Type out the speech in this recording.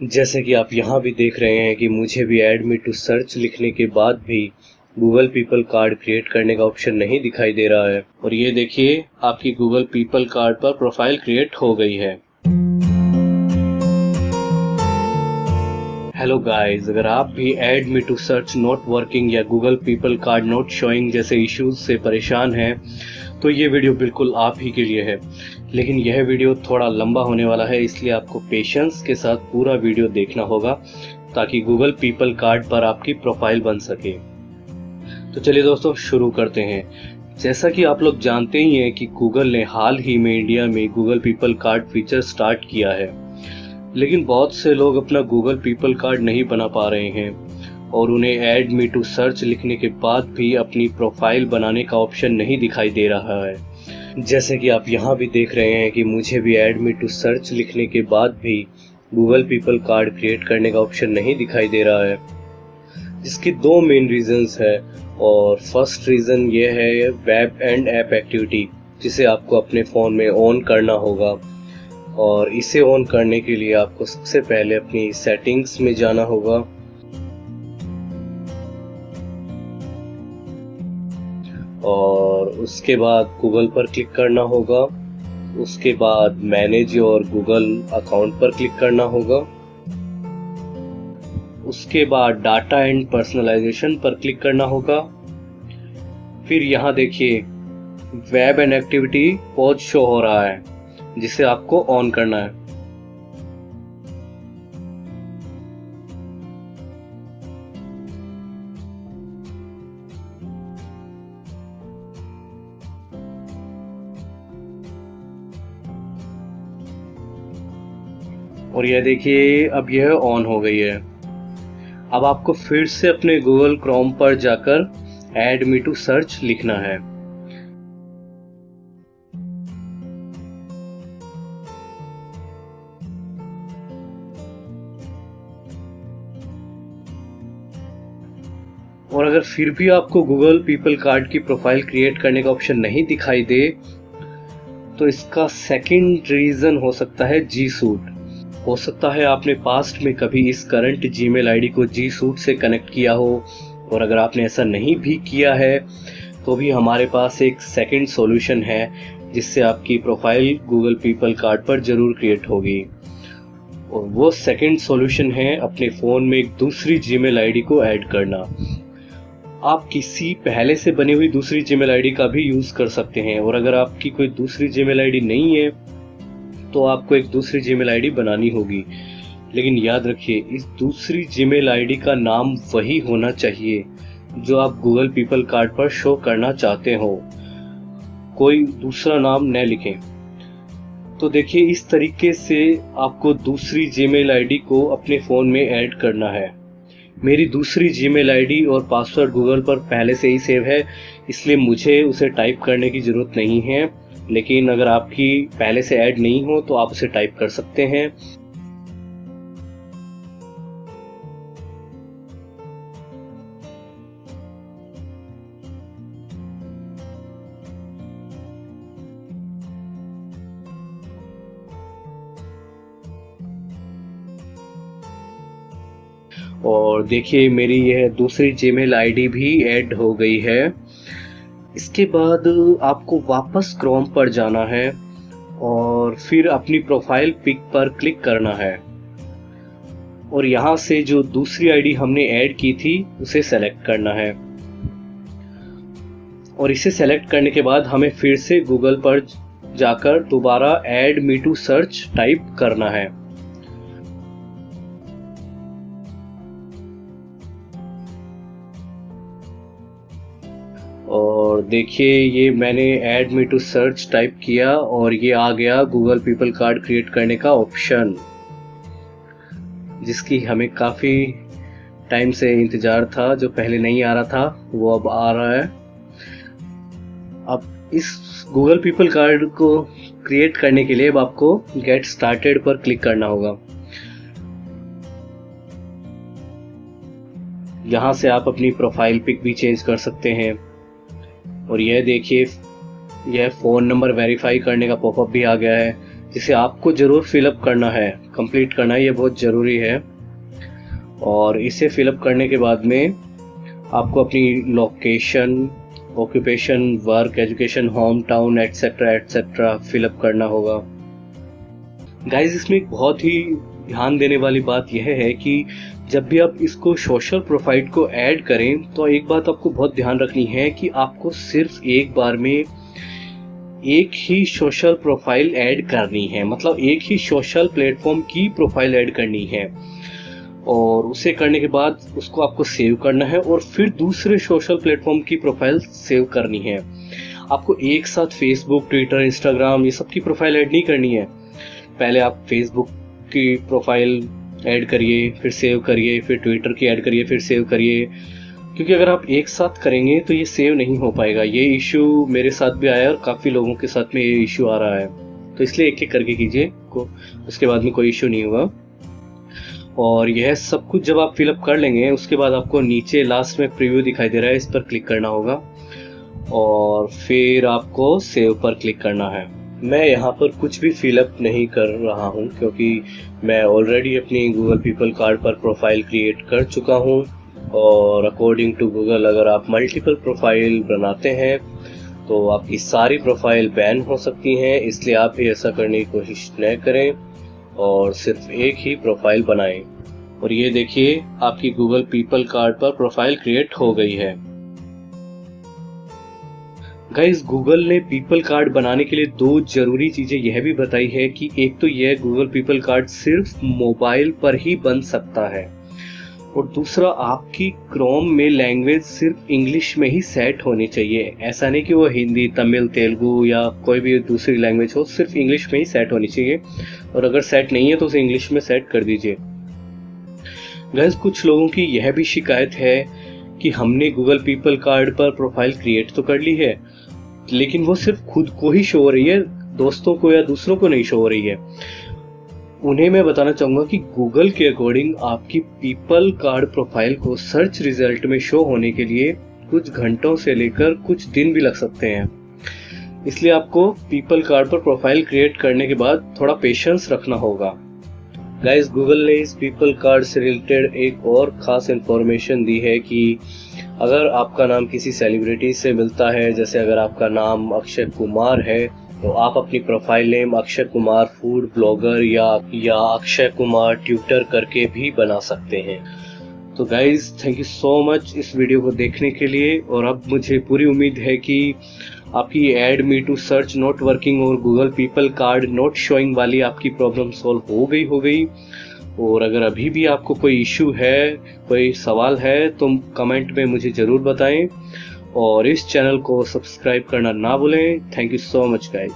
जैसे कि आप यहाँ भी देख रहे हैं कि मुझे भी ऐड मी टू सर्च लिखने के बाद भी गूगल पीपल कार्ड क्रिएट करने का ऑप्शन नहीं दिखाई दे रहा है। और ये देखिए आपकी गूगल पीपल कार्ड पर प्रोफाइल क्रिएट हो गई है। हेलो गाइस, अगर आप भी add me to search not working या Google people card not showing जैसे इश्यूज से परेशान हैं तो ये वीडियो बिल्कुल आप ही के लिए है। लेकिन यह वीडियो थोड़ा लंबा होने वाला है, इसलिए आपको पेशेंस के साथ पूरा वीडियो देखना होगा ताकि गूगल पीपल कार्ड पर आपकी प्रोफाइल बन सके। तो चलिए दोस्तों शुरू करते हैं। जैसा कि आप लोग जानते ही हैं कि गूगल ने हाल ही में इंडिया में Google people card feature start किया है, लेकिन बहुत से लोग अपना गूगल पीपल कार्ड नहीं बना पा रहे हैं और उन्हें ऐड मी टू सर्च लिखने के बाद भी अपनी प्रोफाइल बनाने का ऑप्शन नहीं दिखाई दे रहा है। जैसे कि आप यहाँ भी देख रहे हैं कि मुझे भी ऐड मी टू सर्च लिखने के बाद भी गूगल पीपल कार्ड क्रिएट करने का ऑप्शन नहीं दिखाई दे रहा है, जिसकी दो मेन रीजंस है। और फर्स्ट रीज़न ये है वेब एंड ऐप एक्टिविटी, जिसे आपको अपने फ़ोन में ऑन करना होगा। और इसे ऑन करने के लिए आपको सबसे पहले अपनी सेटिंग्स में जाना होगा और उसके बाद गूगल पर क्लिक करना होगा। उसके बाद मैनेज योर गूगल अकाउंट पर क्लिक करना होगा। उसके बाद डाटा एंड पर्सनलाइजेशन पर क्लिक करना होगा। फिर यहाँ देखिए web and activity pause show हो रहा है, जिसे आपको ऑन करना है। और यह देखिए अब यह ऑन हो गई है। अब आपको फिर से अपने गूगल क्रोम पर जाकर ऐड मी टू सर्च लिखना है। और अगर फिर भी आपको गूगल पीपल कार्ड की प्रोफाइल क्रिएट करने का ऑप्शन नहीं दिखाई दे तो इसका सेकंड रीजन हो सकता है जी सूट। हो सकता है आपने पास्ट में कभी इस करंट जीमेल आईडी को जी सूट से कनेक्ट किया हो, और अगर आपने ऐसा नहीं भी किया है तो भी हमारे पास एक सेकंड सॉल्यूशन है जिससे आपकी प्रोफाइल गूगल पीपल कार्ड पर जरूर क्रिएट होगी। और वो सेकंड सॉल्यूशन है अपने फ़ोन में एक दूसरी जीमेल आईडी को ऐड करना। आप किसी पहले से बनी हुई दूसरी जीमेल आईडी का भी यूज़ कर सकते हैं, और अगर आपकी कोई दूसरी जीमेल आईडी नहीं है तो आपको एक दूसरी जीमेल आईडी बनानी होगी। लेकिन याद रखिए इस दूसरी जीमेल आईडी का नाम वही होना चाहिए जो आप गूगल पीपल कार्ड पर शो करना चाहते हो, कोई दूसरा नाम न लिखें। तो देखिए इस तरीके से आपको दूसरी जीमेल आईडी को अपने फ़ोन में ऐड करना है। मेरी दूसरी जीमेल आईडी और पासवर्ड गूगल पर पहले से ही सेव है, इसलिए मुझे उसे टाइप करने की ज़रूरत नहीं है। लेकिन अगर आपकी पहले से ऐड नहीं हो तो आप उसे टाइप कर सकते हैं। और देखिए मेरी यह दूसरी जीमेल आईडी भी ऐड हो गई है। इसके बाद आपको वापस क्रोम पर जाना है और फिर अपनी प्रोफाइल पिक पर क्लिक करना है और यहाँ से जो दूसरी आईडी हमने ऐड की थी उसे सेलेक्ट करना है। और इसे सेलेक्ट करने के बाद हमें फिर से गूगल पर जाकर दोबारा add me to search type करना है। और देखिए ये मैंने add me to search type किया और ये आ गया गूगल पीपल कार्ड क्रिएट करने का ऑप्शन, जिसकी हमें काफ़ी टाइम से इंतज़ार था। जो पहले नहीं आ रहा था वो अब आ रहा है। अब इस गूगल पीपल कार्ड को क्रिएट करने के लिए अब आपको गेट स्टार्टेड पर क्लिक करना होगा। यहाँ से आप अपनी प्रोफाइल पिक भी चेंज कर सकते हैं। और यह देखिए यह फ़ोन नंबर वेरीफाई करने का पॉपअप भी आ गया है, जिसे आपको ज़रूर फिलअप करना है, कंप्लीट करना है, ये बहुत ज़रूरी है। और इसे फिलअप करने के बाद में आपको अपनी location, occupation, work, education, home town etcetera etcetera fill up करना होगा। गाइस, इसमें एक बहुत ही ध्यान देने वाली बात यह है कि जब भी आप इसको सोशल प्रोफाइल को ऐड करें तो एक बात आपको बहुत ध्यान रखनी है कि आपको सिर्फ एक बार में एक ही सोशल प्रोफाइल ऐड करनी है, मतलब एक ही सोशल प्लेटफॉर्म की प्रोफाइल ऐड करनी है। और उसे करने के बाद उसको आपको सेव करना है और फिर दूसरे सोशल प्लेटफॉर्म की प्रोफाइल सेव करनी है। आपको एक साथ फेसबुक, ट्विटर, इंस्टाग्राम ये सब की प्रोफाइल ऐड नहीं करनी है। पहले आप फेसबुक की प्रोफाइल ऐड करिए, फिर सेव करिए, फिर ट्विटर की ऐड करिए, फिर सेव करिए, क्योंकि अगर आप एक साथ करेंगे तो ये सेव नहीं हो पाएगा। ये इशू मेरे साथ भी आया और काफ़ी लोगों के साथ में ये इशू आ रहा है, तो इसलिए एक एक करके कीजिए को, उसके बाद में कोई इशू नहीं होगा। और यह सब कुछ जब आप फिलअप कर लेंगे उसके बाद आपको नीचे लास्ट में प्रीव्यू दिखाई दे रहा है, इस पर क्लिक करना होगा और फिर आपको सेव पर क्लिक करना है। मैं यहाँ पर कुछ भी फिलअप नहीं कर रहा हूँ क्योंकि मैं ऑलरेडी अपनी गूगल पीपल कार्ड पर प्रोफाइल क्रिएट कर चुका हूँ। और अकॉर्डिंग टू गूगल अगर आप मल्टीपल प्रोफाइल बनाते हैं तो आपकी सारी प्रोफाइल बैन हो सकती हैं, इसलिए आप भी ऐसा करने की कोशिश न करें और सिर्फ एक ही प्रोफाइल बनाएं। और ये देखिए आपकी गूगल पीपल कार्ड पर प्रोफाइल क्रिएट हो गई है। गाइस, गूगल ने पीपल कार्ड बनाने के लिए दो जरूरी चीजें यह भी बताई है कि एक तो यह गूगल पीपल कार्ड सिर्फ मोबाइल पर ही बन सकता है और दूसरा आपकी क्रोम में लैंग्वेज सिर्फ इंग्लिश में ही सेट होनी चाहिए। ऐसा नहीं कि वो हिंदी, तमिल, तेलुगु या कोई भी दूसरी लैंग्वेज हो, सिर्फ इंग्लिश में ही सेट होनी चाहिए। और अगर सेट नहीं है तो उसे इंग्लिश में सेट कर दीजिए। गाइस, कुछ लोगों की यह भी शिकायत है कि हमने गूगल पीपल कार्ड पर प्रोफाइल क्रिएट तो कर ली है लेकिन वो सिर्फ खुद को ही शो हो रही है, दोस्तों को या दूसरों को नहीं शो हो रही है। उन्हें मैं बताना चाहूंगा कि गूगल के अकॉर्डिंग आपकी पीपल कार्ड प्रोफाइल को सर्च रिजल्ट में शो होने के लिए कुछ घंटों से लेकर कुछ दिन भी लग सकते हैं। इसलिए आपको पीपल कार्ड पर प्रोफाइल क्रिएट करने के बाद थोड़ा पेशेंस रखना होगा। गाइस, गूगल ने इस पीपल कार्ड से रिलेटेड एक और खास इंफॉर्मेशन दी है कि अगर आपका नाम किसी सेलिब्रिटी से मिलता है, जैसे अगर आपका नाम अक्षय कुमार है तो आप अपनी profile name Akshay Kumar food blogger या अक्षय कुमार ट्यूटर करके भी बना सकते हैं। तो guys, thank you so much इस वीडियो को देखने के लिए। और अब मुझे पूरी उम्मीद है कि आपकी add me to search not working और Google people card not showing वाली आपकी प्रॉब्लम सॉल्व हो गई। और अगर अभी भी आपको कोई इशू है, कोई सवाल है तो कमेंट में मुझे ज़रूर बताएं और इस चैनल को सब्सक्राइब करना ना भूलें। Thank you so much guys.